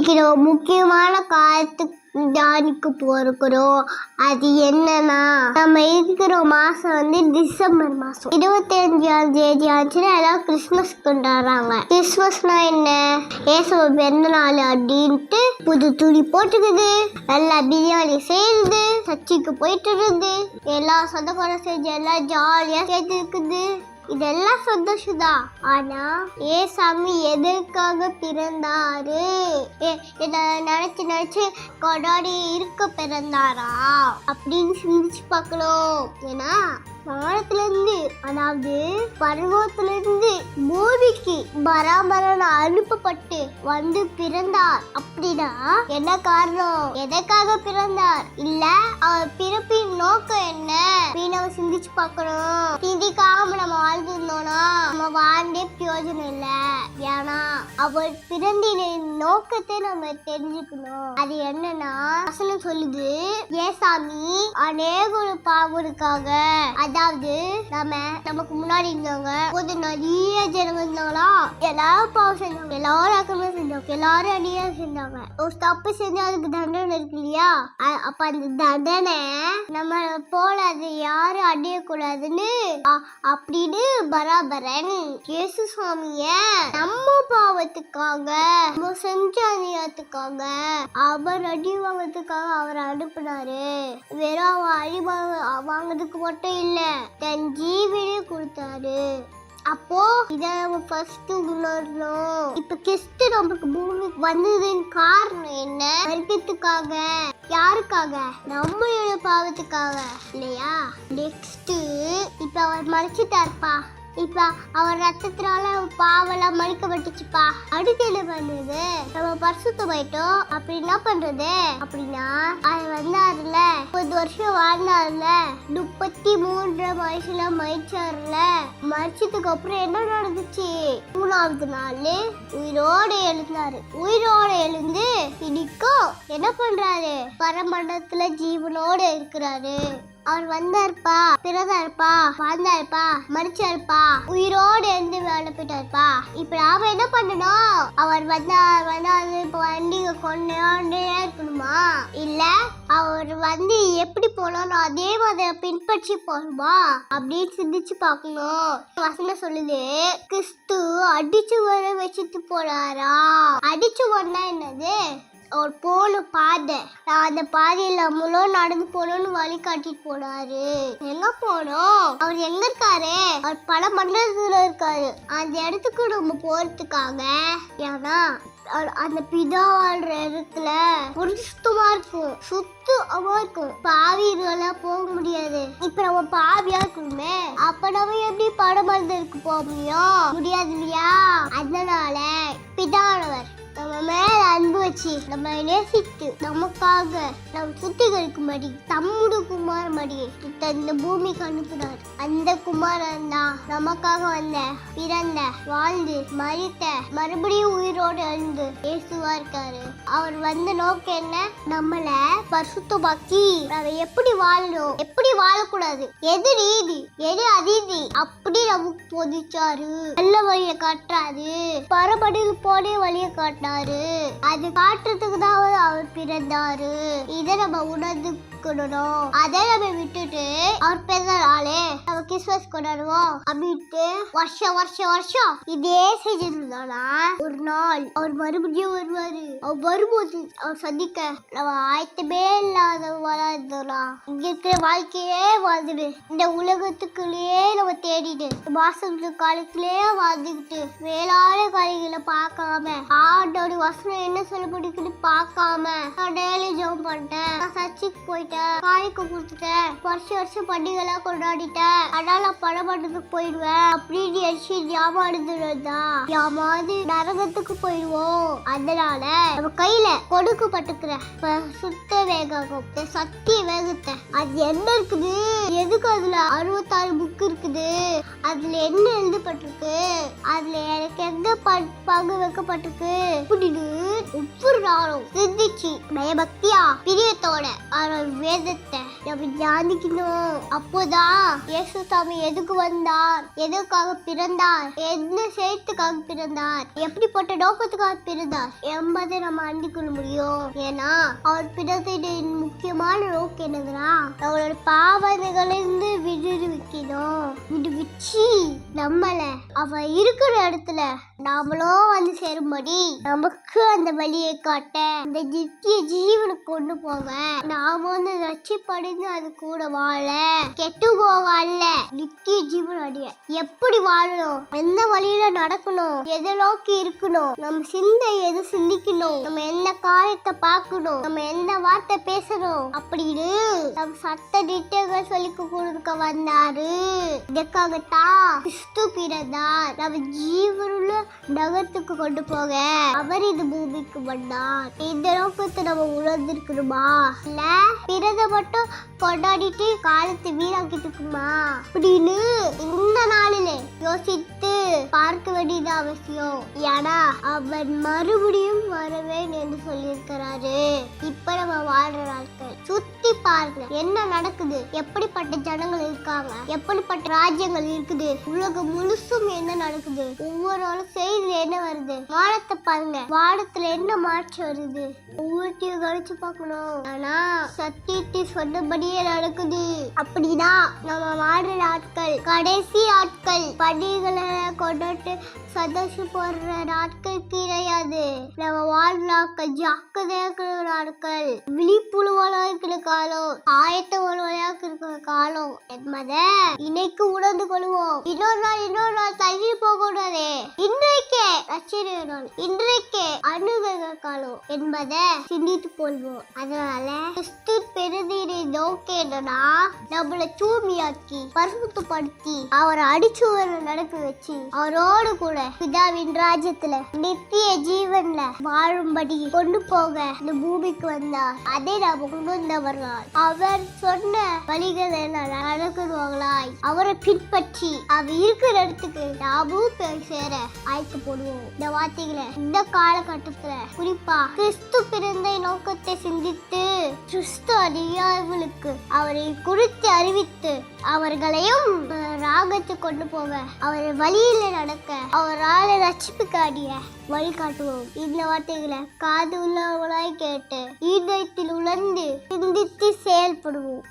இன்னைக்கு நம்ம முக்கியமான காலத்துக்கு தியானிக்க போறோம். அது என்னன்னா, நம்ம இருக்கிற மாசம் டிசம்பர் மாசம் 25ஆம் தேதி ஆச்சுன்னா எல்லாம் கிறிஸ்துமஸ் கொண்டாடுறாங்க. கிறிஸ்துமஸ்னா என்ன? ஏசு பிறந்த நாள் அப்படின்ட்டு புது துணி போட்டுக்குது, நல்லா பிரியாணி செய்யுது, சர்ச்சுக்கு போயிட்டு இருக்குது, எல்லா சொந்தக்காரம் செஞ்சு எல்லாம் ஜாலியா சேர்த்து இருக்குது. இதெல்லாம் சந்தோஷம் தான். ஆனா ஏசாமி எதற்காக பிறந்தாரு? நினைச்சு கொண்டாடி இருக்க பிறந்தாரா அப்படின்னு சிந்திச்சு பார்க்கணும். ஏன்னா வானத்துல இருந்து, அதாவது பருவத்துல இருந்து பூமிக்கு பராபரன் அனுப்பப்பட்டு வந்து பிறந்தார். அப்படின்னா என்ன காரணம்? எதற்காக பிறந்தார்? இல்ல அவர் பிறப்பின் நோக்கம் என்ன அப்படின்னு சிந்திச்சு பார்க்கணும். சிந்திக்காம நம்ம வாழ்ந்துருந்தோம்னா நம்ம வாழ்ந்தே பிரயோஜனம் இல்ல. ஏன்னா அவர் பிறந்தின நோக்கத்தை நம்ம தெரிஞ்சுக்கணும். அது என்னன்னா, வசனம் சொல்லுது, ஏசாமி அநேக பாவங்களுக்காக, அதாவது நமக்கு முன்னாடி இருந்தவங்க கொஞ்சம் நிறைய ஜனங்க இருந்தாங்களா, எல்லாரும் பாவம் செஞ்சாங்க, எல்லாரும் அக்கிரமம் செஞ்சாங்க, எல்லாரும் அநியாயம் செஞ்சாங்க. ஒரு தப்பு செஞ்சா அதுக்கு தண்டனை இருக்கு இல்லையா? அப்ப அந்த தண்டனை நம்ம போல அது யாரும் அடையக்கூடாதுன்னு அப்படின்னு பராபரன் இயேசு சுவாமிய நம்ம பாவத்துக்காக, நம்ம செஞ்ச அநியாயத்துக்காக, அவர் அடிவாங்கத்துக்காக அவர் அனுப்புனாரு. வெறும் அடி வாங்கிறதுக்கு மட்டும் இல்ல, தன் ஜீவனே கொடுத்தாரு. அப்போ இத நம்ம ஃபர்ஸ்ட் உணரணும். இப்ப கிறிஸ்து நமக்கு பூமிக்கு வந்ததின் காரணம் என்ன? வர்க்கத்துக்காக. யாருக்காக? நம்மளோட பாவத்துக்காக இல்லையா? நெக்ஸ்ட் இப்ப அவர் மறைச்சிட்டாருப்பா. இப்ப அவர் ரத்தத்தினால பாவெல்லாம் மறிக்கப்பட்டுச்சுப்பா. அடுத்து என்ன பண்ணுது? நம்ம பரிசுத்தமாயிட்டோம். அப்படி என்ன பண்றது? அப்படின்னா அது வந்தாருல, 30 வருஷம் வாழ்ந்தாருல, 33 வயசுல மறிச்சாருல. மறிச்சதுக்கு அப்புறம் என்ன நடந்துச்சு? 3ஆவது நாள் உயிரோடு எழுந்தாரு. உயிரோடு எழுந்து இன்னைக்கும் என்ன பண்றாரு? பரமண்டலத்துல ஜீவனோடு இருக்கிறாரு. அவர் வந்தாருப்பா, பிறந்தாருப்பா, வாழ்ந்தாருப்பா, மறிச்சாருப்பா, உயிரோடு இருந்து வேலை போயிட்டாருப்பா. இப்ப நாம என்ன பண்ணணும்? அவர் வந்தாரு இப்ப வண்டிங்க கொண்டே இருக்கணுமா? இல்ல அவர் எப்படி போனோம் அதே மாதிரி பின்பற்றி போகணுமா அப்படின்னு சிந்திச்சு பார்க்கணும். வசனம் சொல்லுது, கிறிஸ்து அடிச்சு வர வச்சுட்டு போனாரா? அடிச்சு வரனா என்னது? அவர் போன பாதை, அந்த பாதையில நம்மளும் நடந்து போனோம்னு வழி காட்டிட்டு போனாரு. எங்க போனோம்? அவர் எங்க இருக்காரு? அவர் பல மண்டலத்துல இருக்காரு. அந்த இடத்துக்கு நம்ம போறதுக்காக, ஏன்னா அந்த பிதா வாழ்ற இடத்துல ஒரு சுத்தமா இருக்கும், சுத்தமா இருக்கும். பாவியெல்லாம் போக முடியாது. இப்ப நம்ம பாவியா இருக்கணுமே, அப்ப நம்ம எப்படி படமண்டலுக்கு போக முடியாது இல்லையா? அதனால பிதானவர் நம்ம மேல அன்பு வச்சு நம்ம நேசித்து நமக்காக நம்ம சுத்திகரிக்கும்படி தம்முடைய குமார் மடி இந்த பூமிக்கு அனுப்பினார். அந்த குமாரன் தான் நமக்காக வந்த, பிறந்த, வாழ்ந்து, மரித்த, மறுபடியும் உயிரோடு எழுந்து இயேசுவா இருக்காரு. அவர் வந்த நோக்கம் என்ன? நம்மள பரிசுத்தமாக்கி நம்ம எப்படி வாழணும், எப்படி வாழக்கூடாது, எது நீதி, எது அதீதி அப்படி நமக்கு போதிச்சாரு. நல்ல வழியை காட்டுறாரு. பரபடியில் போனே வழியை காட்டுறாரு. அது காட்டுறதுக்கு தான் அவர் பிறந்தாரு. இதை நம்ம உணர்ந்துக்கணும். அதை நம்ம விட்டுட்டு அவர் பிறந்த நாளே நம்ம கிறிஸ்துமஸ் கொண்டாடுவோம் அப்படின்ட்டு வருஷம் இதே செஞ்சிருந்தோம்னா ஒரு நாள் அவர் மறுபடியும் வருவாரு. அவர் வரும்போது அவர் சந்திக்க நம்ம ஆயத்தமே இல்லாத வளர்ந்தோம்னா இங்க இருக்கிற வாழ்க்கையே வாழ்ந்துடு, இந்த உலகத்துக்குள்ளேயே நம்ம தேடிட்டு மாசம் காலத்திலேயே வாழ்ந்துக்கிட்டு வேளாண் காரியங்களை பார்க்காம ஆண்டோட வசனம் என்ன சொல்லப்படுதுன்னு பார்க்காம டெய்லி ஜெபம் பண்ணிட்டேன், சர்ச்சுக்கு போயிட்டேன், காய்க்கு கொடுத்துட்டேன், வருஷம் பண்டிகை கொண்டாடிட்டேன், அதனால படம் பண்றதுக்கு போயிடுவேன் அப்படின்னு எரிச்சு ஏமாடுதுதா ஏமாந்து நரகத்துக்கு போயிடுவோம். அதனால நம்ம கையில கொடுக்கப்பட்டிருக்கிற சுத்த வேகம், சத்திய வேகத்தை, அது என்ன இருக்குது? எதுக்கு அதுல 66 புக் இருக்குது? அதுல என்ன எழுதப்பட்டிருக்கு? அதுல எனக்கு எந்த பங்கு வைக்கப்பட்டிருக்கு அப்படின்னு ஒவ்வொரு நாளும் சிந்திச்சு பயபக்தியா பிரியத்தோட வேதத்தை நம்ம தியானிக்கணும். அப்போதான் இயேசு சாமி எதுக்கு வந்தார், எதுக்காக பிறந்தார், என்ன செய்யறதுக்காக பிறந்தார், எப்படிப்பட்ட நோக்கத்துக்காக பிறந்தார் என்பதை நம்ம அறிந்துக்கொள்ள முடியும். ஏன்னா அவர் பிறந்ததின் முக்கியமான நோக்கம் என்னதுன்னா நம்மளோட பாவனைகளிலிருந்து விடுவிச்சு நம்மள அவ இருக்கிற இடத்துல நாமளும் வந்து சேரும்படி நமக்கு அந்த வழியை காட்ட, அந்த நித்திய ஜீவனுக்கு கொண்டு போக, நாம வந்து ரட்சிப்படைந்து அது கூட வாழ, கெட்டு போக அல்ல, நித்திய ஜீவன் அடைய. எப்படி வாழணும், எந்த வழியில நடக்கணும், எதை நோக்கி இருக்கணும், நம்ம சிந்தை எது சிந்திக்கணும், நம்ம என்ன காரியத்தை பார்க்கணும், நம்ம என்ன வார்த்தை பேசணும் அப்படின்னு நம்ம சட்ட திட்டங்கள் சொல்லி கொடுக்க வந்தாரு. இதற்காகத்தான் கிறிஸ்து பிறந்தார். நம்ம ஜீவனுள்ள நகரத்துக்கு கொண்டு போக அவர் இந்த பூமிக்கு வந்தார். இந்த நோக்கத்தை நம்ம உணர்ந்திருக்கணுமா, இல்ல பிறந்த மட்டும் கொண்டாடிட்டு காலத்தை வீணாக்கிட்டு இருக்குமா அப்படின்னு இந்த நாளிலே யோசித்து பார்க்க வேண்டியது அவசியம். ஏன்னா அவர் மறுபடியும் வரவேன் என்று சொல்லியிருக்கிறாரு. இப்ப நம்ம வாழ்ற நாட்கள் சுத்தி பாருங்க, என்ன நடக்குது, எப்படிப்பட்ட ஜனங்கள் இருக்காங்க, எப்படிப்பட்ட ராஜ்யங்கள் இருக்குது, உலகம் முழுசும் என்ன நடக்குது, ஒவ்வொரு நாளும் செய்தி என்ன வருது, வானத்தை பாருங்க, வானத்துல என்ன மாற்றம் வருது, ஒவ்வொருத்தையும் கழிச்சு பார்க்கணும். ஆனா சத்தியத்தை சொன்னபடியே நடக்குது. அப்படின்னா நம்ம வாழ்ற நாட்கள் கடைசி நாட்கள், பண்டிகைகளை கொண்டாட்டு சந்தோஷம் போடுற நாட்கள் கிடையாது. நம்ம வாழ்ற நாட்கள் ஜாக்கிரதையா இருக்கிற நாட்கள், விழிப்புணர்வாக இருக்கிற காலம், ஆயத்தமாக இருக்கிற காலம் என்பதை இன்னைக்கு உணர்ந்து கொள்வோம். இன்னொரு நாள் தள்ளி போகக்கூடாதே. இன்றைக்கே ரட்சணை நாள், இன்றைக்கே அனுகிரக காலம் என்பதை சிந்தித்து கொள்வோம். அதனால கிறிஸ்து பெருதினை நோக்கி என்னன்னா நம்மளை தூய்மையாக்கி பரிசுத்தப்படுத்தி அவரை அடிச்சுவரை நடக்க வச்சு அவரோடு கூட பிதாவின் ராஜ்யத்துல நித்திய ஜீவன்ல வாழும்படி கொண்டு போக இந்த பூமிக்கு வந்தார். அதை நாம உணர்ந்தவர்களால் அவர் சொன்ன வழிகளை நடக்குவாங்களாய் அவரை பின்பற்றி அவர் இருக்கிற இடத்துக்கு நாமும் போய் சேர ஆய்த்து போடுவோம். இந்த வார்த்தைகளை இந்த காலகட்டத்துல குறிப்பா கிறிஸ்து பிறந்த நோக்கத்தை சிந்தித்து கிறிஸ்து அறியாதவர்களுக்கு அவரை குறித்து அறிவித்து அவர்களையும் ராகத்தை கொண்டு போக, அவர் வழியில நடக்க, அவரால் ரட்சிப்புக்காடிய வழிகாட்டுவோம். இந்த வார்த்தைகளை காது உள்ளவர்களாய் கேட்டு இதயத்தில் உணர்ந்து சிந்தித்து செயல்படுவோம்.